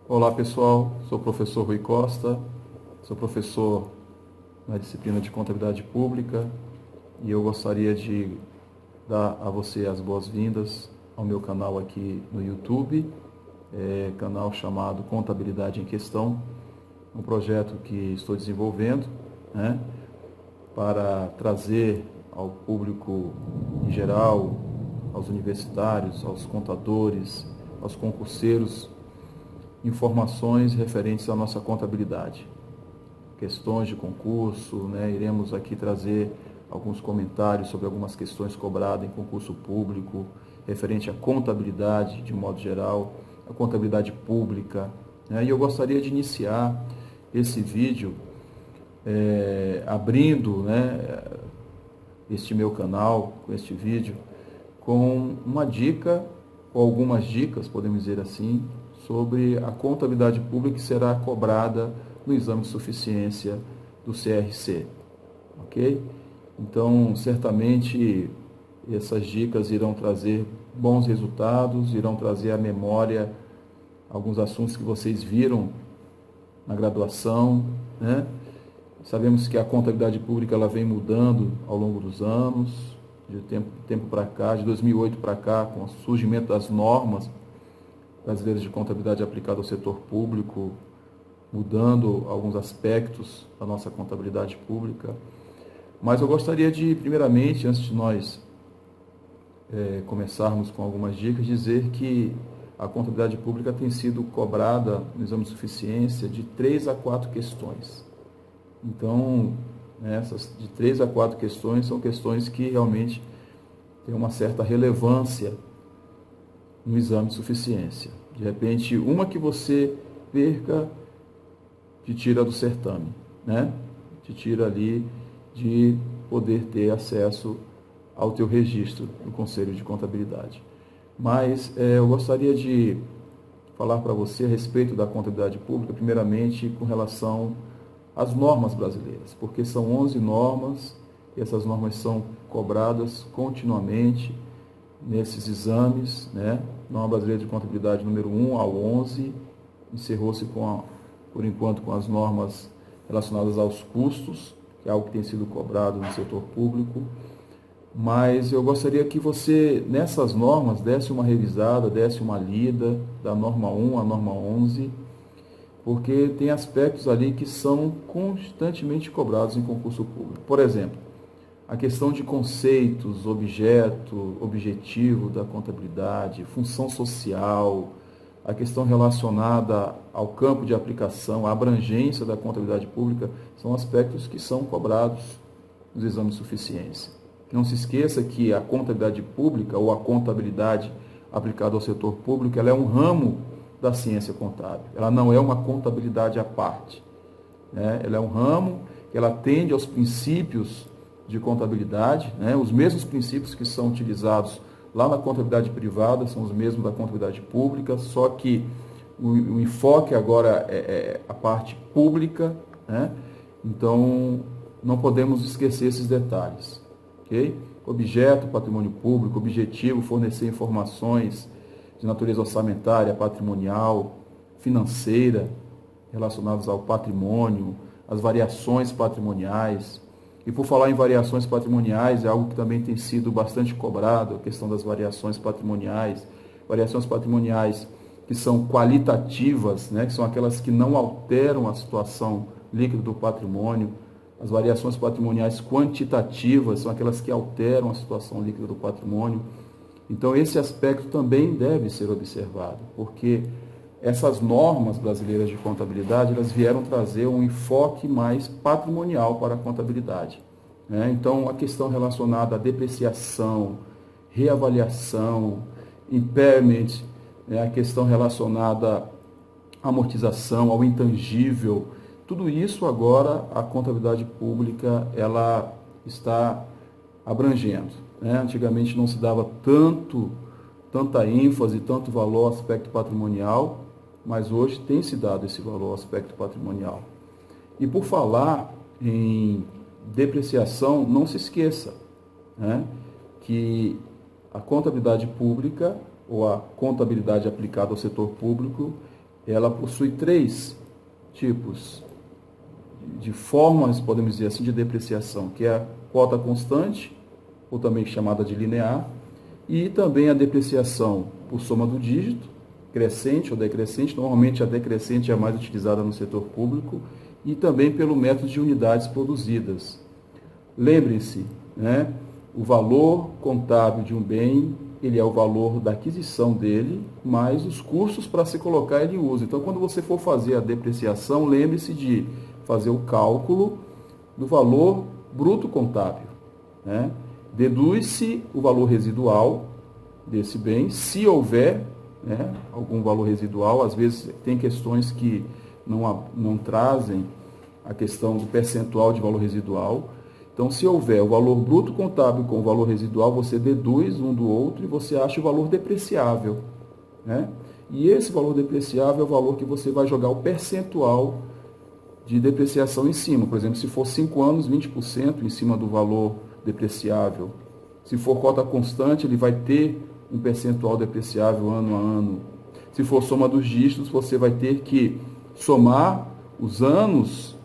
Olá pessoal, sou o professor Rui Costa, sou professor na disciplina de Contabilidade Pública e eu gostaria de dar a você as boas-vindas ao meu canal aqui no YouTube, canal chamado Contabilidade em Questão, um projeto que estou desenvolvendo, né, para trazer ao público em geral, aos universitários, aos contadores, aos concurseiros, informações referentes à nossa contabilidade, questões de concurso, né? Iremos aqui trazer alguns comentários sobre algumas questões cobradas em concurso público, referente à contabilidade de modo geral, a contabilidade pública, né? E eu gostaria de iniciar esse vídeo abrindo, né, este meu canal, com este vídeo, com uma dica, ou algumas dicas, podemos dizer assim, sobre a contabilidade pública que será cobrada no exame de suficiência do CRC, ok? Então, certamente, essas dicas irão trazer bons resultados, irão trazer à memória alguns assuntos que vocês viram na graduação, né? Sabemos que a contabilidade pública ela vem mudando ao longo dos anos, de tempo para cá, de 2008 para cá, com o surgimento das normas brasileiras de contabilidade aplicada ao setor público, mudando alguns aspectos da nossa contabilidade pública. Mas eu gostaria de, primeiramente, antes de nós começarmos com algumas dicas, dizer que a contabilidade pública tem sido cobrada no exame de suficiência de 3 a 4 questões. Então, essas de 3 a 4 questões são questões que realmente têm uma certa relevância no exame de suficiência. De repente, uma que você perca te tira do certame, né? Te tira ali de poder ter acesso ao teu registro no Conselho de Contabilidade. Mas eu gostaria de falar para você a respeito da contabilidade pública, primeiramente com relação às normas brasileiras, porque são 11 normas e essas normas são cobradas continuamente nesses exames, né? Norma Brasileira de Contabilidade número 1 ao 11, encerrou-se por enquanto com as normas relacionadas aos custos, que é algo que tem sido cobrado no setor público, mas eu gostaria que você, nessas normas, desse uma revisada, desse uma lida da norma 1 à norma 11, porque tem aspectos ali que são constantemente cobrados em concurso público. Por exemplo, a questão de conceitos, objeto, objetivo da contabilidade, função social, a questão relacionada ao campo de aplicação, a abrangência da contabilidade pública, são aspectos que são cobrados nos exames de suficiência. Não se esqueça que a contabilidade pública ou a contabilidade aplicada ao setor público, ela é um ramo da ciência contábil. Ela não é uma contabilidade à parte, né? Ela é um ramo que ela atende aos princípios de contabilidade, né? Os mesmos princípios que são utilizados lá na contabilidade privada são os mesmos da contabilidade pública, só que o enfoque agora é a parte pública, né? Então, não podemos esquecer esses detalhes, ok? Objeto, patrimônio público, objetivo, fornecer informações de natureza orçamentária, patrimonial, financeira, relacionadas ao patrimônio, as variações patrimoniais. E por falar em variações patrimoniais, é algo que também tem sido bastante cobrado, a questão das variações patrimoniais que são qualitativas, né, que são aquelas que não alteram a situação líquida do patrimônio. As variações patrimoniais quantitativas são aquelas que alteram a situação líquida do patrimônio. Então, esse aspecto também deve ser observado, porque essas normas brasileiras de contabilidade, elas vieram trazer um enfoque mais patrimonial para a contabilidade, né? Então, a questão relacionada à depreciação, reavaliação, impairment, né? A questão relacionada à amortização, ao intangível, tudo isso agora a contabilidade pública ela está abrangendo, né? Antigamente não se dava tanta ênfase, tanto valor ao aspecto patrimonial, mas hoje tem se dado esse valor ao aspecto patrimonial. E por falar em depreciação, não se esqueça, né, que a contabilidade pública, ou a contabilidade aplicada ao setor público, ela possui 3 tipos de formas, podemos dizer assim, de depreciação, que é a cota constante, ou também chamada de linear, e também a depreciação por soma do dígito, crescente ou decrescente. Normalmente a decrescente é a mais utilizada no setor público, e também pelo método de unidades produzidas. Lembrem-se, né, o valor contábil de um bem, ele é o valor da aquisição dele, mais os custos para se colocar ele em uso. Então, quando você for fazer a depreciação, lembre-se de fazer o cálculo do valor bruto contábil, né? Deduz-se o valor residual desse bem, se houver, né, algum valor residual. Às vezes tem questões que não trazem a questão do percentual de valor residual. Então, se houver o valor bruto contábil com o valor residual, você deduz um do outro e você acha o valor depreciável, né? E esse valor depreciável é o valor que você vai jogar o percentual de depreciação em cima. Por exemplo, se for 5 anos, 20% em cima do valor depreciável. Se for cota constante, ele vai ter um percentual depreciável ano a ano. Se for soma dos dígitos, você vai ter que somar os anos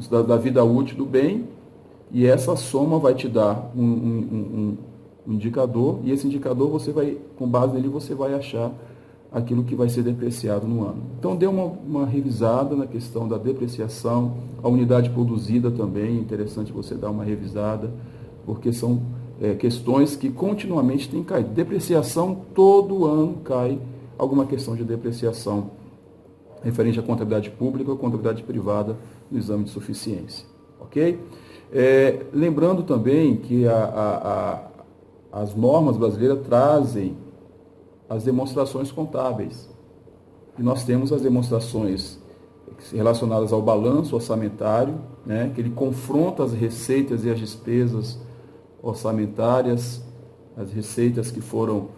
da vida útil do bem, e essa soma vai te dar um indicador, e esse indicador, você vai, com base nele, você vai achar aquilo que vai ser depreciado no ano. Então, dê uma revisada na questão da depreciação, a unidade produzida também, é interessante você dar uma revisada, porque são questões que continuamente têm caído. Depreciação, todo ano cai alguma questão de depreciação referente à contabilidade pública ou contabilidade privada no exame de suficiência. Ok? Lembrando também que as normas brasileiras trazem as demonstrações contábeis. E nós temos as demonstrações relacionadas ao balanço orçamentário, né, que ele confronta as receitas e as despesas orçamentárias, as receitas que foram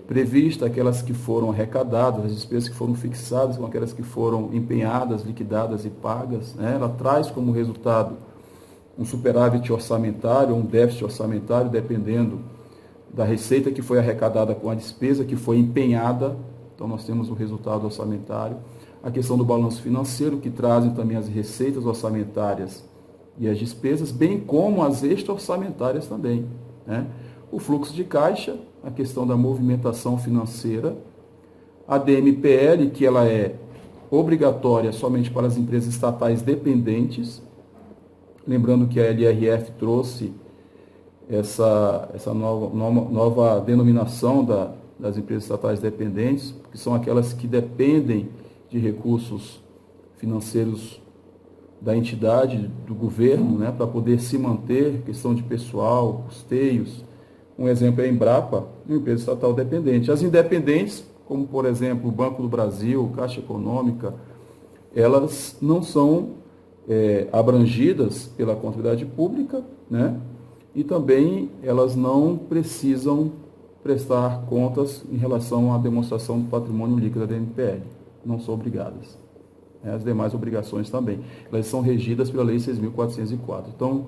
previstas, aquelas que foram arrecadadas, as despesas que foram fixadas com aquelas que foram empenhadas, liquidadas e pagas, né? Ela traz como resultado um superávit orçamentário, um déficit orçamentário, dependendo da receita que foi arrecadada com a despesa que foi empenhada. Então, nós temos o resultado orçamentário. A questão do balanço financeiro, que trazem também as receitas orçamentárias e as despesas, bem como as extra-orçamentárias também, né? O fluxo de caixa, a questão da movimentação financeira, a DMPL, que ela é obrigatória somente para as empresas estatais dependentes. Lembrando que a LRF trouxe essa nova denominação das empresas estatais dependentes, que são aquelas que dependem de recursos financeiros da entidade, do governo, né, para poder se manter, questão de pessoal, custeios. Um exemplo é a Embrapa, uma empresa estatal dependente. As independentes, como por exemplo o Banco do Brasil, Caixa Econômica, elas não são abrangidas pela contabilidade pública, né? E também elas não precisam prestar contas em relação à demonstração do patrimônio líquido da DMPL. Não são obrigadas. As demais obrigações também. Elas são regidas pela Lei 6.404. Então,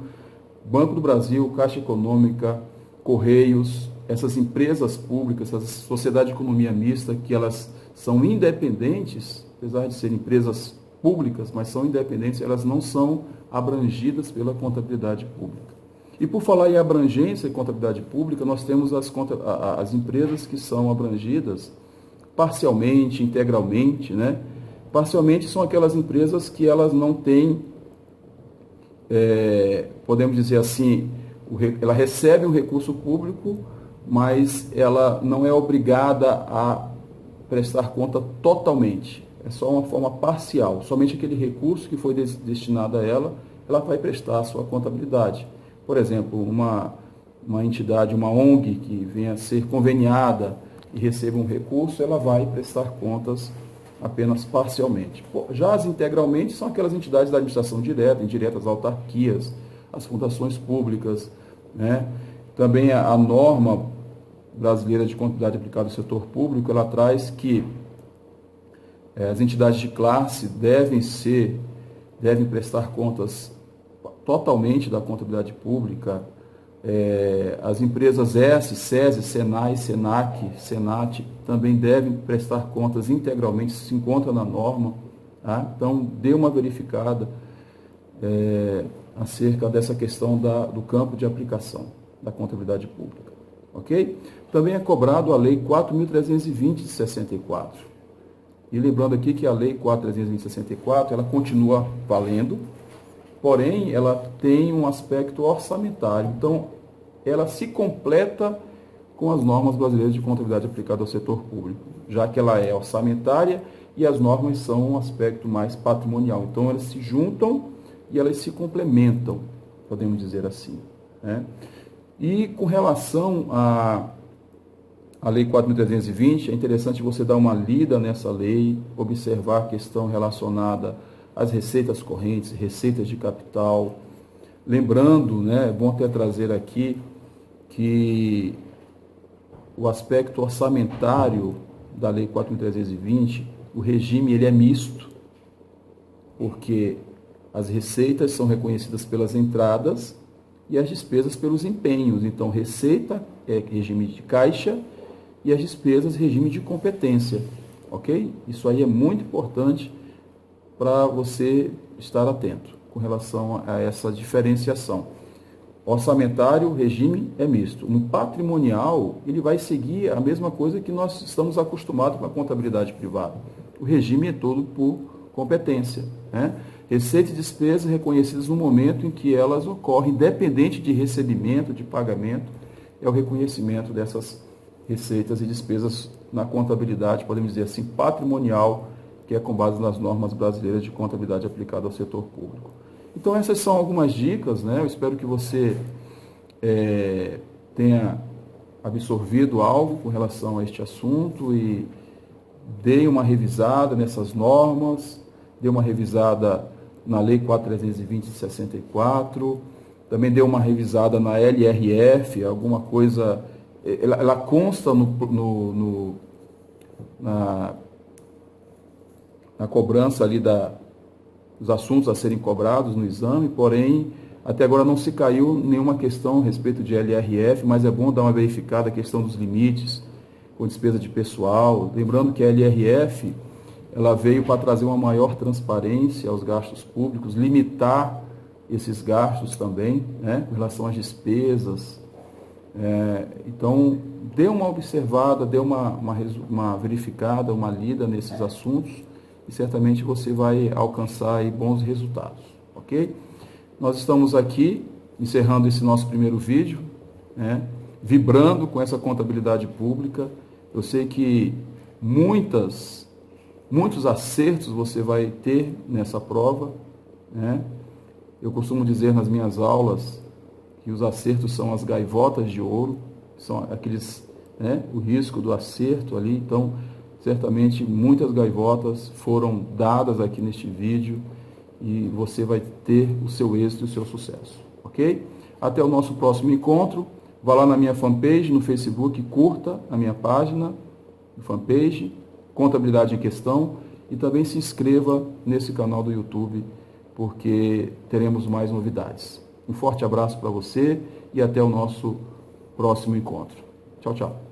Banco do Brasil, Caixa Econômica, Correios, essas empresas públicas, essas sociedades de economia mista, que elas são independentes, apesar de serem empresas públicas, mas são independentes, elas não são abrangidas pela contabilidade pública. E por falar em abrangência e contabilidade pública, nós temos as empresas que são abrangidas parcialmente, integralmente, né? Parcialmente são aquelas empresas que elas não têm, podemos dizer assim, ela recebe um recurso público, mas ela não é obrigada a prestar conta totalmente. É só uma forma parcial. Somente aquele recurso que foi destinado a ela vai prestar a sua contabilidade. Por exemplo, uma entidade, uma ONG que venha a ser conveniada e receba um recurso, ela vai prestar contas apenas parcialmente. Já as integralmente são aquelas entidades da administração direta, indiretas, autarquias, as fundações públicas, né? Também a norma brasileira de contabilidade aplicada ao setor público, ela traz que as entidades de classe devem prestar contas totalmente da contabilidade pública, As empresas S, SESI, SENAI, SENAC, SENAT também devem prestar contas integralmente, se encontra na norma. Tá? Então, dê uma verificada acerca dessa questão do campo de aplicação da contabilidade pública. Ok? Também é cobrado a Lei 4.320 de 64. E lembrando aqui que a Lei 4.320 de 64, ela continua valendo, porém, ela tem um aspecto orçamentário. Então, ela se completa com as normas brasileiras de contabilidade aplicada ao setor público, já que ela é orçamentária e as normas são um aspecto mais patrimonial. Então, elas se juntam e elas se complementam, podemos dizer assim. Né? E com relação à Lei 4.320, é interessante você dar uma lida nessa lei, observar a questão relacionada às receitas correntes, receitas de capital. Lembrando, né, é bom até trazer aqui, que o aspecto orçamentário da Lei 4.320, o regime ele é misto, porque as receitas são reconhecidas pelas entradas e as despesas pelos empenhos. Então, receita é regime de caixa e as despesas regime de competência, ok? Isso aí é muito importante para você estar atento com relação a essa diferenciação. Orçamentário, regime é misto. No patrimonial, ele vai seguir a mesma coisa que nós estamos acostumados com a contabilidade privada. O regime é todo por competência, né? Receita e despesas reconhecidas no momento em que elas ocorrem, independente de recebimento, de pagamento, é o reconhecimento dessas receitas e despesas na contabilidade, podemos dizer assim, patrimonial, que é com base nas normas brasileiras de contabilidade aplicada ao setor público. Então, essas são algumas dicas, né? Eu espero que você tenha absorvido algo com relação a este assunto e dê uma revisada nessas normas, dê uma revisada na Lei 4.320 de 64, também dê uma revisada na LRF, alguma coisa, ela consta na cobrança ali dos assuntos a serem cobrados no exame, porém, até agora não se caiu nenhuma questão a respeito de LRF, mas é bom dar uma verificada a questão dos limites com despesa de pessoal. Lembrando que a LRF, ela veio para trazer uma maior transparência aos gastos públicos, limitar esses gastos também, né, com relação às despesas. Então, dê uma observada, dê uma verificada, uma lida nesses assuntos e certamente você vai alcançar aí bons resultados, ok? Nós estamos aqui encerrando esse nosso primeiro vídeo, né, vibrando com essa contabilidade pública. Eu sei que muitos acertos você vai ter nessa prova, né? Eu costumo dizer nas minhas aulas que os acertos são as gaivotas de ouro, são aqueles, né, o risco do acerto ali. Então, certamente muitas gaivotas foram dadas aqui neste vídeo e você vai ter o seu êxito e o seu sucesso, ok? Até o nosso próximo encontro. Vá lá na minha fanpage no Facebook, curta a minha página, fanpage, Contabilidade em Questão, e também se inscreva nesse canal do YouTube, porque teremos mais novidades. Um forte abraço para você e até o nosso próximo encontro. Tchau, tchau.